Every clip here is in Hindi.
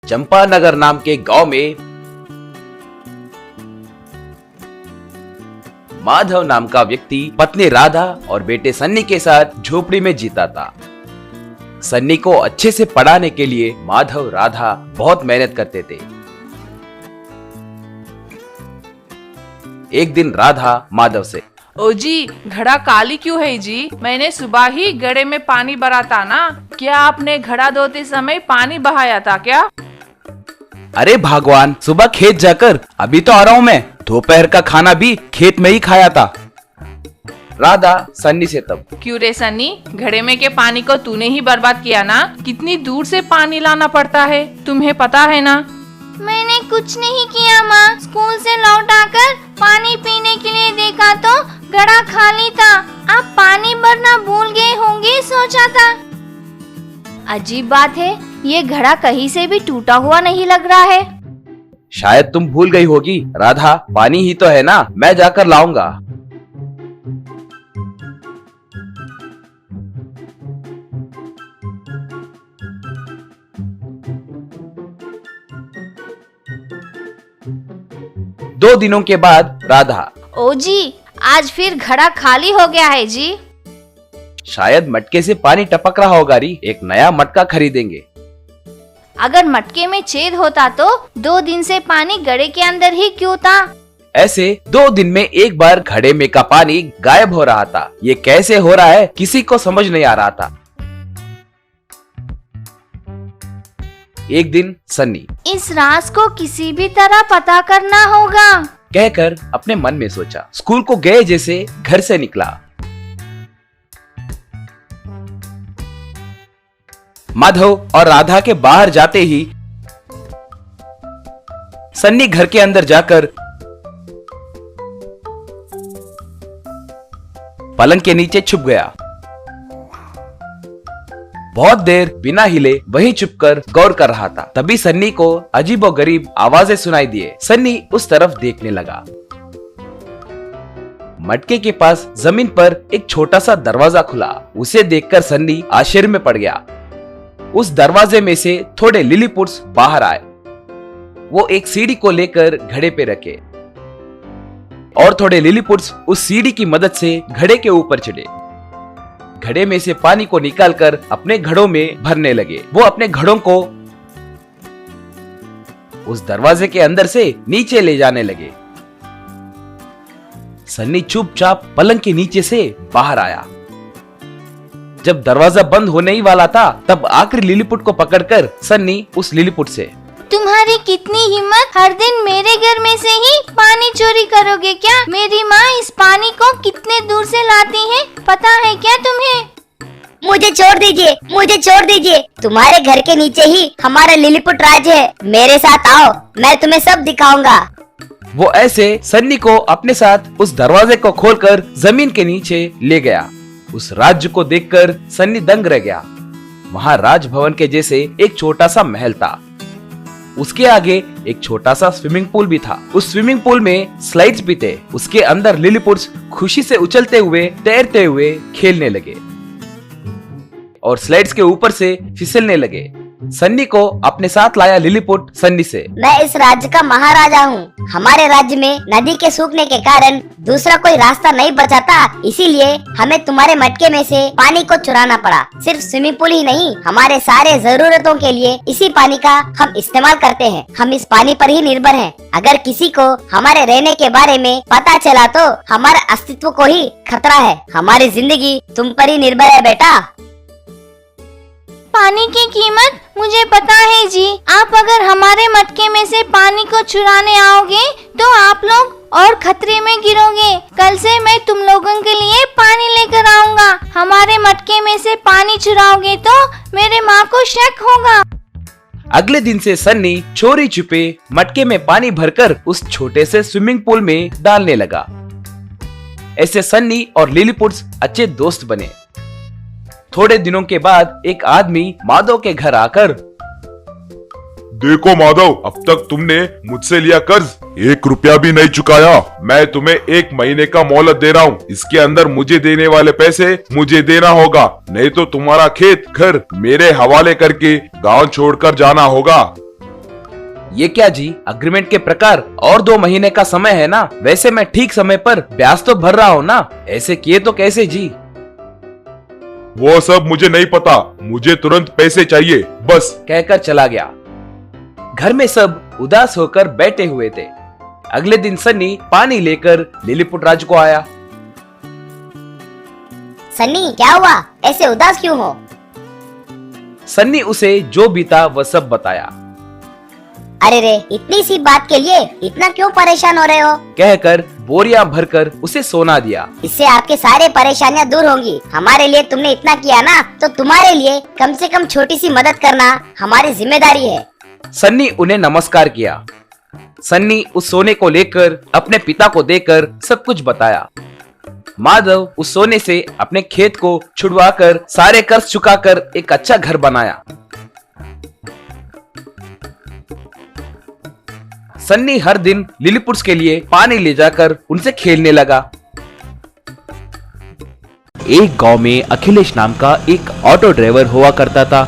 चंपानगर नाम के गांव में माधव नाम का व्यक्ति पत्नी राधा और बेटे सन्नी के साथ झोपड़ी में जीता था। सन्नी को अच्छे से पढ़ाने के लिए माधव राधा बहुत मेहनत करते थे। एक दिन राधा माधव से, ओ जी, घड़ा काली क्यों है जी? मैंने सुबह ही घड़े में पानी भरा था ना। क्या आपने घड़ा धोते समय पानी बहाया था क्या? अरे भगवान, सुबह खेत जाकर अभी तो आ रहा हूँ मैं। दोपहर का खाना भी खेत में ही खाया था। राधा सन्नी से तब, क्यों रे सन्नी, घड़े में के पानी को तूने ही बर्बाद किया ना? कितनी दूर से पानी लाना पड़ता है, तुम्हें पता है ना? मैंने कुछ नहीं किया माँ। स्कूल से लौट आकर पानी पीने के लिए देखा तो घड़ा खाली था। आप पानी भरना भूल गए होंगे सोचा था। अजीब बात है, ये घड़ा कहीं से भी टूटा हुआ नहीं लग रहा है। शायद तुम भूल गई होगी। राधा, पानी ही तो है ना, मैं जाकर लाऊंगा। दो दिनों के बाद राधा, ओ जी, आज फिर घड़ा खाली हो गया है जी। शायद मटके से पानी टपक रहा होगा री, एक नया मटका खरीदेंगे। अगर मटके में छेद होता तो 2 दिन से पानी घड़े के अंदर ही क्यों था? ऐसे 2 दिन में एक बार घड़े में का पानी गायब हो रहा था। ये कैसे हो रहा है किसी को समझ नहीं आ रहा था। एक दिन सन्नी, इस राज को किसी भी तरह पता करना होगा, कहकर अपने मन में सोचा। स्कूल को गए जैसे घर से निकला। माधव और राधा के बाहर जाते ही सन्नी घर के अंदर जाकर पलंग के नीचे छुप गया। बहुत देर बिना हिले वहीं छुपकर गौर कर रहा था। तभी सन्नी को अजीबोगरीब आवाजें सुनाई दिए। सन्नी उस तरफ देखने लगा। मटके के पास जमीन पर एक छोटा सा दरवाजा खुला। उसे देखकर सन्नी आश्चर्य में पड़ गया। उस दरवाजे में से थोड़े लिलीपुट्स बाहर आए। वो एक सीढ़ी को लेकर घड़े पे रखे और थोड़े लिलीपुट्स उस सीढ़ी की मदद से घड़े के ऊपर चढ़े। घड़े में से पानी को निकालकर अपने घड़ों में भरने लगे। वो अपने घड़ों को उस दरवाजे के अंदर से नीचे ले जाने लगे। सन्नी चुपचाप पलंग के नीचे से बाहर आया। जब दरवाजा बंद होने ही वाला था, तब आखिरी लिलीपुट को पकड़कर सन्नी उस लिलीपुट से, तुम्हारी कितनी हिम्मत, हर दिन मेरे घर में से ही पानी चोरी करोगे क्या? मेरी माँ इस पानी को कितने दूर से लाती है, पता है क्या तुम्हें? मुझे छोड़ दीजिए, मुझे छोड़ दीजिए। तुम्हारे घर के नीचे ही हमारा लिलीपुट राज है। मेरे साथ आओ, मैं तुम्हें सब दिखाऊंगा। वो ऐसे सन्नी को अपने साथ उस दरवाजे को खोलकर जमीन के नीचे ले गया। उस राज्य को देखकर सन्नी दंग रह गया। वहाँ राजभवन के जैसे एक छोटा सा महल था। उसके आगे एक छोटा सा स्विमिंग पूल भी था। उस स्विमिंग पूल में स्लाइड्स भी थे। उसके अंदर लिलीपुट्स खुशी से उछलते हुए, तैरते हुए खेलने लगे और स्लाइड्स के ऊपर से फिसलने लगे। सन्नी को अपने साथ लाया लिलीपुट सन्नी से, मैं इस राज्य का महाराजा हूँ। हमारे राज्य में नदी के सूखने के कारण दूसरा कोई रास्ता नहीं बचा था, इसीलिए हमें तुम्हारे मटके में से पानी को चुराना पड़ा। सिर्फ स्विमिंग पूल ही नहीं, हमारे सारे जरूरतों के लिए इसी पानी का हम इस्तेमाल करते हैं। हम इस पानी पर ही निर्भर हैं। अगर किसी को हमारे रहने के बारे में पता चला तो हमारे अस्तित्व को ही खतरा है। हमारी जिंदगी तुम पर ही निर्भर है बेटा। पानी की कीमत मुझे पता है जी। आप अगर हमारे मटके में से पानी को चुराने आओगे तो आप लोग और खतरे में गिरोगे। कल से मैं तुम लोगों के लिए पानी लेकर आऊंगा। हमारे मटके में से पानी चुराओगे तो मेरे माँ को शक होगा। अगले दिन से सन्नी चोरी छुपे मटके में पानी भरकर उस छोटे से स्विमिंग पूल में डालने लगा। ऐसे सन्नी और लिलीपुट्स अच्छे दोस्त बने। थोड़े दिनों के बाद एक आदमी माधव के घर आकर, देखो माधव, अब तक तुमने मुझसे लिया कर्ज 1 रुपया भी नहीं चुकाया। मैं तुम्हें 1 महीने का मोहलत दे रहा हूँ। इसके अंदर मुझे देने वाले पैसे मुझे देना होगा, नहीं तो तुम्हारा खेत घर मेरे हवाले करके गांव छोड़कर जाना होगा। ये क्या जी, अग्रीमेंट के प्रकार और 2 महीने का समय है ना। वैसे मैं ठीक समय पर ब्याज तो भर रहा हूँ ना, ऐसे किए तो कैसे जी। वो सब मुझे नहीं पता, मुझे तुरंत पैसे चाहिए बस। कहकर चला गया। घर में सब उदास होकर बैठे हुए थे। अगले दिन सन्नी पानी लेकर लिलीपुट राज्य को आया। सन्नी क्या हुआ, ऐसे उदास क्यों हो? सन्नी उसे जो बीता वह सब बताया। अरे रे, इतनी सी बात के लिए इतना क्यों परेशान हो रहे हो? कहकर बोरियां भरकर उसे सोना दिया। इससे आपके सारे परेशानियां दूर होंगी। हमारे लिए तुमने इतना किया ना, तो तुम्हारे लिए कम से कम छोटी सी मदद करना हमारी जिम्मेदारी है। सन्नी उन्हें नमस्कार किया। सन्नी उस सोने को लेकर अपने पिता को देकर सब कुछ बताया। माधव उस सोने से अपने खेत को छुड़वाकर सारे कर्ज चुकाकर एक अच्छा घर बनाया। सन्नी हर दिन लिलीपुट्स के लिए पानी ले जाकर उनसे खेलने लगा। एक गांव में अखिलेश नाम का एक ऑटो ड्राइवर हुआ करता था।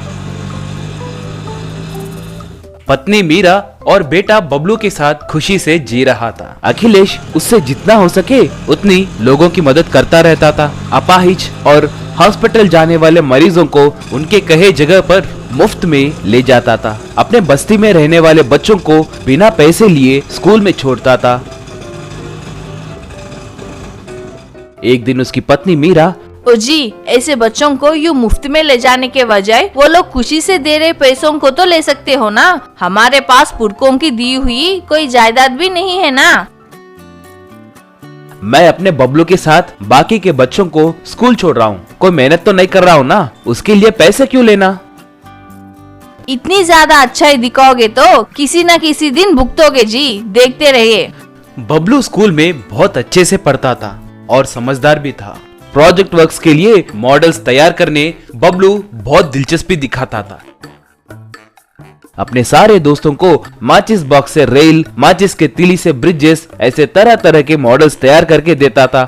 पत्नी मीरा और बेटा बबलू के साथ खुशी से जी रहा था। अखिलेश उससे जितना हो सके उतनी लोगों की मदद करता रहता था। अपाहिज और हॉस्पिटल जाने वाले मरीजों को उनके कहे जगह पर मुफ्त में ले जाता था। अपने बस्ती में रहने वाले बच्चों को बिना पैसे लिए स्कूल में छोड़ता था। एक दिन उसकी पत्नी मीरा, ओ जी, ऐसे बच्चों को यूँ मुफ्त में ले जाने के बजाय वो लोग खुशी से दे रहे पैसों को तो ले सकते हो ना। हमारे पास पुरखों की दी हुई कोई जायदाद भी नहीं है ना। मैं अपने बबलू के साथ बाकी के बच्चों को स्कूल छोड़ रहा हूँ, कोई मेहनत तो नहीं कर रहा हूँ ना, उसके लिए पैसे क्यों लेना। इतनी ज्यादा अच्छाई दिखाओगे तो किसी न किसी दिन भुगतोगे जी, देखते रहिए। बबलू स्कूल में बहुत अच्छे से पढ़ता था और समझदार भी था। प्रोजेक्ट वर्क्स के लिए मॉडल्स तैयार करने बबलू बहुत दिलचस्पी दिखाता था। अपने सारे दोस्तों को माचिस बॉक्स से रेल, माचिस के तीली से ब्रिजेस, ऐसे तरह तरह के मॉडल्स तैयार करके देता था।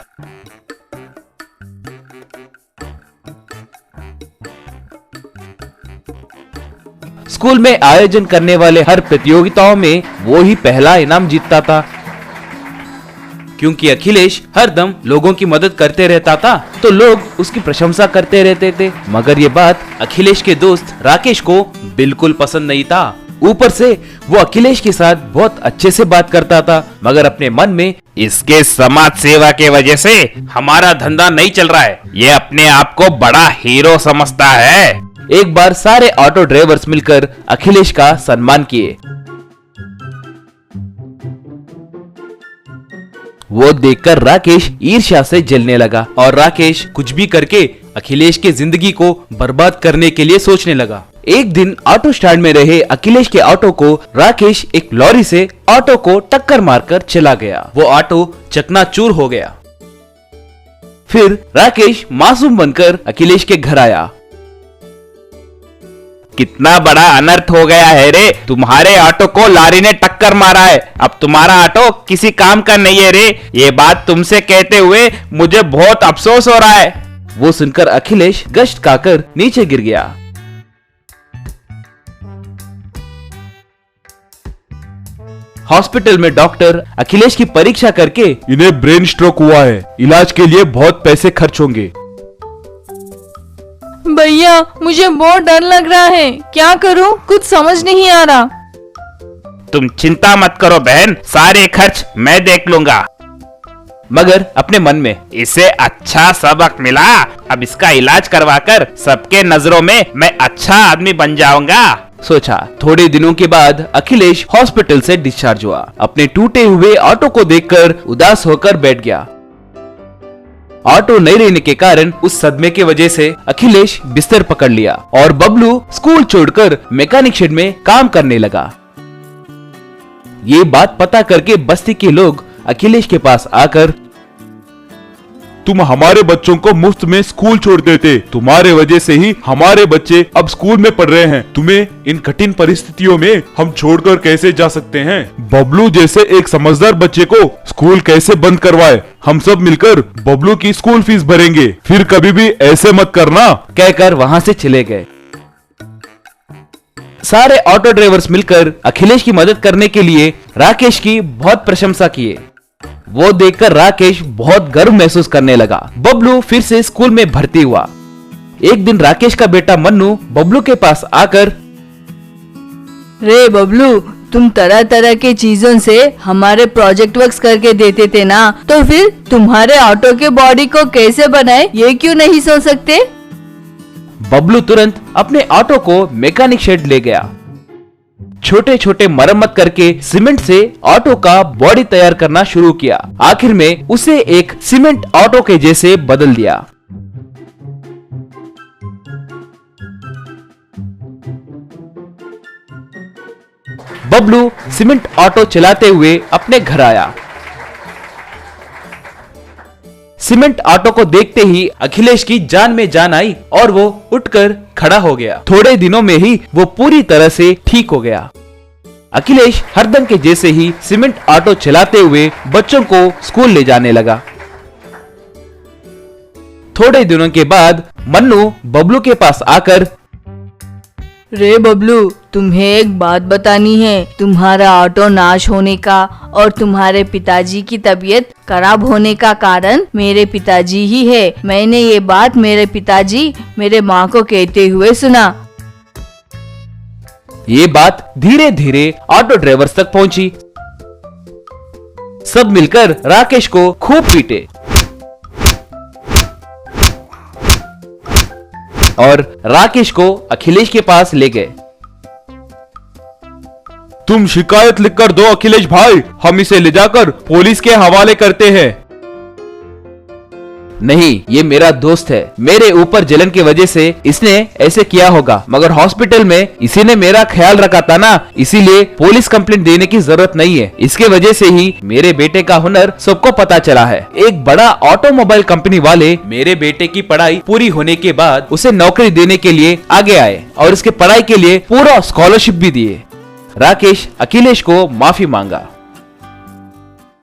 स्कूल में आयोजन करने वाले हर प्रतियोगिताओं में वो ही पहला इनाम जीतता था। क्योंकि अखिलेश हरदम लोगों की मदद करते रहता था तो लोग उसकी प्रशंसा करते रहते थे। मगर ये बात अखिलेश के दोस्त राकेश को बिल्कुल पसंद नहीं था। ऊपर से वो अखिलेश के साथ बहुत अच्छे से बात करता था, मगर अपने मन में इसके समाज सेवा के वजह से हमारा धंधा नहीं चल रहा है, ये अपने आप को बड़ा हीरो समझता है। एक बार सारे ऑटो ड्राइवर्स मिलकर अखिलेश का सम्मान किए। वो देखकर राकेश ईर्ष्या से जलने लगा और राकेश कुछ भी करके अखिलेश की जिंदगी को बर्बाद करने के लिए सोचने लगा। एक दिन ऑटो स्टैंड में रहे अखिलेश के ऑटो को राकेश एक लॉरी से ऑटो को टक्कर मारकर चला गया। वो ऑटो चकनाचूर हो गया। फिर राकेश मासूम बनकर अखिलेश के घर आया। कितना बड़ा अनर्थ हो गया है रे, तुम्हारे ऑटो को लॉरी ने टक्कर मारा है, अब तुम्हारा ऑटो किसी काम का नहीं है रे, ये बात तुमसे कहते हुए मुझे बहुत अफसोस हो रहा है। वो सुनकर अखिलेश गश्त खाकर नीचे गिर गया। हॉस्पिटल में डॉक्टर अखिलेश की परीक्षा करके, इन्हें ब्रेन स्ट्रोक हुआ है, इलाज के लिए बहुत पैसे खर्च होंगे। भैया मुझे बहुत डर लग रहा है, क्या करूं, कुछ समझ नहीं आ रहा। तुम चिंता मत करो बहन, सारे खर्च मैं देख लूंगा। मगर अपने मन में, इसे अच्छा सबक मिला, अब इसका इलाज करवाकर सबके नजरों में मैं अच्छा आदमी बन जाऊंगा, सोचा। थोड़े दिनों के बाद अखिलेश हॉस्पिटल से डिस्चार्ज हुआ। अपने टूटे हुए ऑटो को देखकर उदास होकर बैठ गया। ऑटो नहीं रहने के कारण उस सदमे के वजह से अखिलेश बिस्तर पकड़ लिया और बबलू स्कूल छोड़कर मैकेनिक शेड में काम करने लगा। ये बात पता करके बस्ती के लोग अखिलेश के पास आकर, तुम हमारे बच्चों को मुफ्त में स्कूल छोड़ देते, तुम्हारे वजह से ही हमारे बच्चे अब स्कूल में पढ़ रहे हैं, तुम्हें इन कठिन परिस्थितियों में हम छोड़कर कैसे जा सकते हैं। बबलू जैसे एक समझदार बच्चे को स्कूल कैसे बंद करवाए, हम सब मिलकर बबलू की स्कूल फीस भरेंगे, फिर कभी भी ऐसे मत करना, कहकर वहां से चले गए। सारे ऑटो ड्राइवर्स मिलकर अखिलेश की मदद करने के लिए राकेश की बहुत प्रशंसा किए। वो देखकर राकेश बहुत गर्व महसूस करने लगा। बबलू फिर से स्कूल में भर्ती हुआ। एक दिन राकेश का बेटा मन्नू बबलू के पास आकर, रे बबलू, तुम तरह तरह के चीजों से हमारे प्रोजेक्ट वर्क्स करके देते थे ना, तो फिर तुम्हारे ऑटो के बॉडी को कैसे बनाए ये क्यों नहीं सोच सकते? बबलू तुरंत अपने ऑटो को मैकेनिक शेड ले गया। छोटे छोटे मरम्मत करके सीमेंट से ऑटो का बॉडी तैयार करना शुरू किया। आखिर में उसे एक सीमेंट ऑटो के जैसे बदल दिया। बबलू सीमेंट ऑटो चलाते हुए अपने घर आया। सीमेंट ऑटो को देखते ही अखिलेश की जान में जान आई और वो उठकर खड़ा हो गया। थोड़े दिनों में ही वो पूरी तरह से ठीक हो गया। अखिलेश हरदम के जैसे ही सीमेंट ऑटो चलाते हुए बच्चों को स्कूल ले जाने लगा। थोड़े दिनों के बाद मन्नू बबलू के पास आकर, रे बबलू, तुम्हें एक बात बतानी है। तुम्हारा ऑटो नाश होने का और तुम्हारे पिताजी की तबीयत खराब होने का कारण मेरे पिताजी ही है। मैंने ये बात मेरे पिताजी मेरे माँ को कहते हुए सुना। ये बात धीरे धीरे ऑटो ड्राइवर्स तक पहुंची। सब मिलकर राकेश को खूब पीटे और राकेश को अखिलेश के पास ले गए। तुम शिकायत लिखकर दो अखिलेश भाई, हम इसे ले जाकर पुलिस के हवाले करते हैं। नहीं, ये मेरा दोस्त है। मेरे ऊपर जलन की वजह से इसने ऐसे किया होगा, मगर हॉस्पिटल में इसी ने मेरा ख्याल रखा था ना, इसीलिए पुलिस कंप्लेंट देने की जरूरत नहीं है। इसके वजह से ही मेरे बेटे का हुनर सबको पता चला है। एक बड़ा ऑटोमोबाइल कंपनी वाले मेरे बेटे की पढ़ाई पूरी होने के बाद उसे नौकरी देने के लिए आगे आए और इसके पढ़ाई के लिए पूरा स्कॉलरशिप भी दिए। राकेश अखिलेश को माफी मांगा।